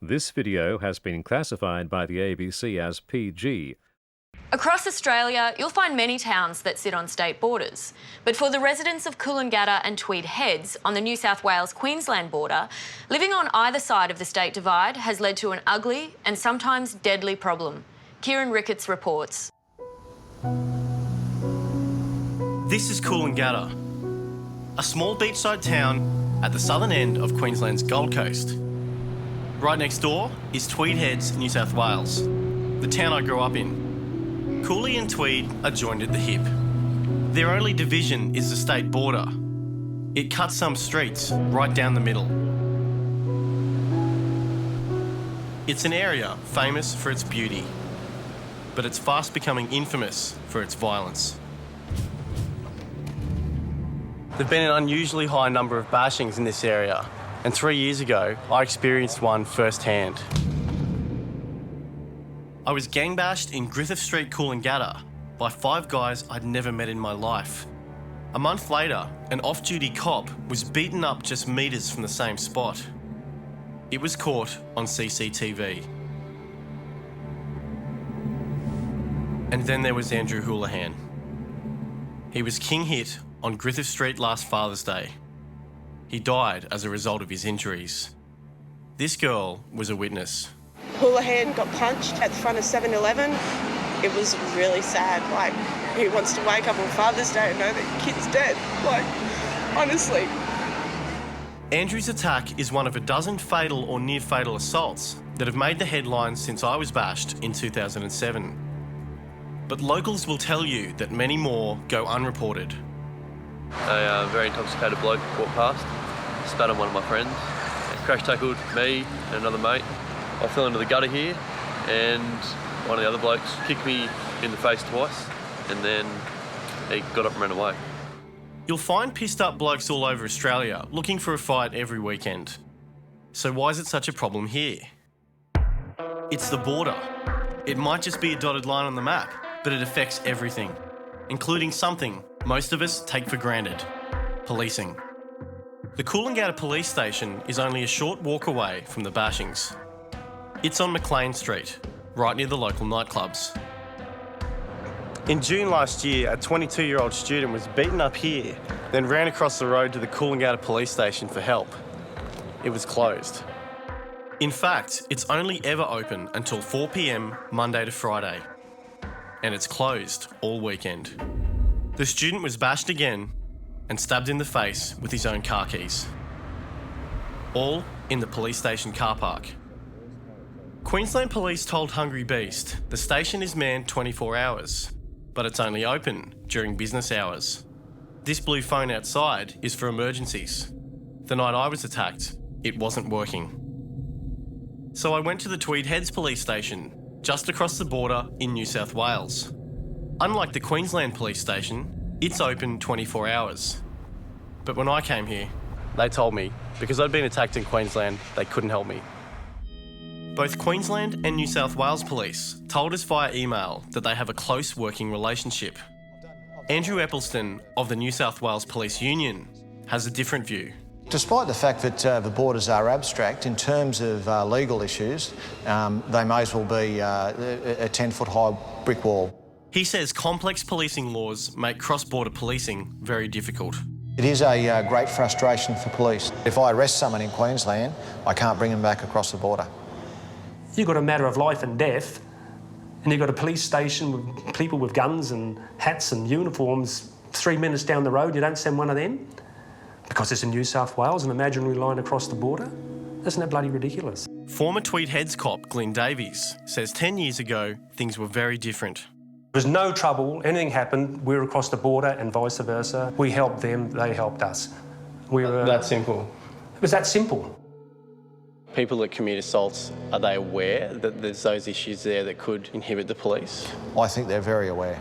This video has been classified by the ABC as PG. Across Australia, you'll find many towns that sit on state borders. But for the residents of Coolangatta and Tweed Heads on the New South Wales-Queensland border, living on either side of the state divide has led to an ugly and sometimes deadly problem. Kieran Ricketts reports. This is Coolangatta, a small beachside town at the southern end of Queensland's Gold Coast. Right next door is Tweed Heads, New South Wales, the town I grew up in. Cooley and Tweed are joined at the hip. Their only division is the state border. It cuts some streets right down the middle. It's an area famous for its beauty, but it's fast becoming infamous for its violence. There've been an unusually high number of bashings in this area, and 3 years ago, I experienced one firsthand. I was gang-bashed in Griffith Street, Coolangatta, by 5 guys I'd never met in my life. A month later, an off-duty cop was beaten up just metres from the same spot. It was caught on CCTV. And then there was Andrew Houlihan. He was king hit on Griffith Street last Father's Day. He died as a result of his injuries. This girl was a witness. Houlihan got punched at the front of 7-Eleven. It was really sad. Like, who wants to wake up on Father's Day and know that your kid's dead? Like, honestly. Andrew's attack is one of a dozen fatal or near-fatal assaults that have made the headlines since I was bashed in 2007. But locals will tell you that many more go unreported. A very intoxicated bloke walked past, spat on one of my friends, crash tackled me and another mate. I fell into the gutter here and one of the other blokes kicked me in the face twice and then he got up and ran away. You'll find pissed up blokes all over Australia looking for a fight every weekend. So why is it such a problem here? It's the border. It might just be a dotted line on the map, but it affects everything, including something most of us take for granted: policing. The Coolangatta police station is only a short walk away from the bashings. It's on McLean Street, right near the local nightclubs. In June last year, a 22-year-old student was beaten up here, then ran across the road to the Coolangatta police station for help. It was closed. In fact, it's only ever open until 4 p.m, Monday to Friday. And it's closed all weekend. The student was bashed again and stabbed in the face with his own car keys. All in the police station car park. Queensland Police told Hungry Beast the station is manned 24 hours, but it's only open during business hours. This blue phone outside is for emergencies. The night I was attacked, it wasn't working. So I went to the Tweed Heads police station, just across the border in New South Wales. Unlike the Queensland police station, it's open 24 hours. But when I came here, they told me because I'd been attacked in Queensland, they couldn't help me. Both Queensland and New South Wales police told us via email that they have a close working relationship. Andrew Eppelston of the New South Wales Police Union has a different view. Despite the fact that the borders are abstract, in terms of legal issues, they may as well be a 10-foot high brick wall. He says complex policing laws make cross-border policing very difficult. It is a great frustration for police. If I arrest someone in Queensland, I can't bring them back across the border. You've got a matter of life and death, and you've got a police station with people with guns and hats and uniforms 3 minutes down the road. You don't send one of them because it's in New South Wales, an imaginary line across the border. Isn't that bloody ridiculous? Former Tweed Heads cop Glyn Davies says 10 years ago, things were very different. There was no trouble, anything happened, we were across the border and vice versa. We helped them, they helped us. That simple? It was that simple. People that commit assaults, are they aware that there's those issues there that could inhibit the police? I think they're very aware.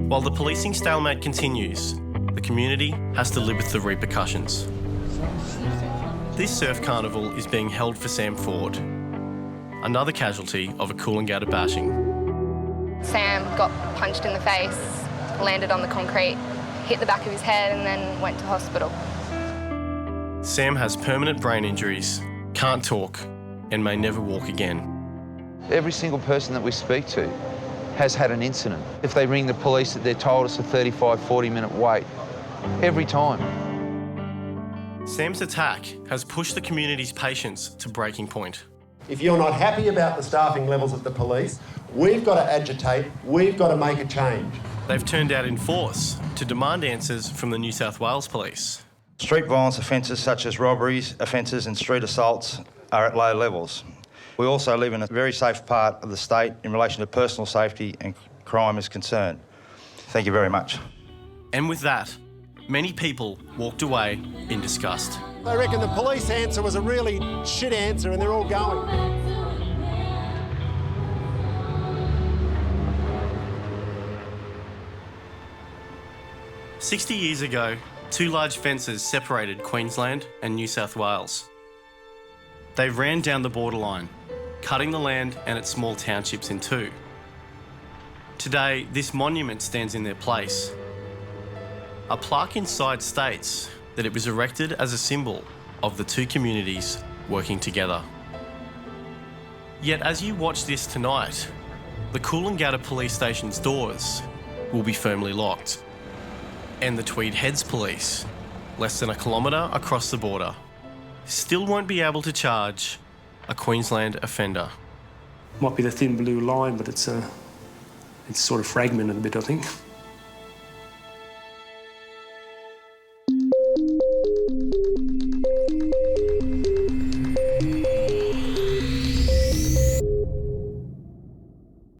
While the policing stalemate continues, the community has to live with the repercussions. This surf carnival is being held for Sam Ford, another casualty of a Coolangatta bashing. Sam got punched in the face, landed on the concrete, hit the back of his head and then went to hospital. Sam has permanent brain injuries can't talk, and may never walk again. Every single person that we speak to has had an incident. If they ring the police, they're told it's a 35, 40-minute wait. Every time. Sam's attack has pushed the community's patience to breaking point. If you're not happy about the staffing levels at the police, we've got to agitate, we've got to make a change. They've turned out in force to demand answers from the New South Wales Police. Street violence offences such as robberies, offences and street assaults are at low levels. We also live in a very safe part of the state in relation to personal safety and crime is concerned. Thank you very much. And with that, many people walked away in disgust. They reckon the police answer was a really shit answer and they're all going. 60 years ago, two large fences separated Queensland and New South Wales. They ran down the borderline, cutting the land and its small townships in two. Today, this monument stands in their place. A plaque inside states that it was erected as a symbol of the two communities working together. Yet as you watch this tonight, the Coolangatta police station's doors will be firmly locked. And the Tweed Heads police, less than a kilometre across the border, still won't be able to charge a Queensland offender. Might be the thin blue line, but it's sort of fragmented a bit, I think.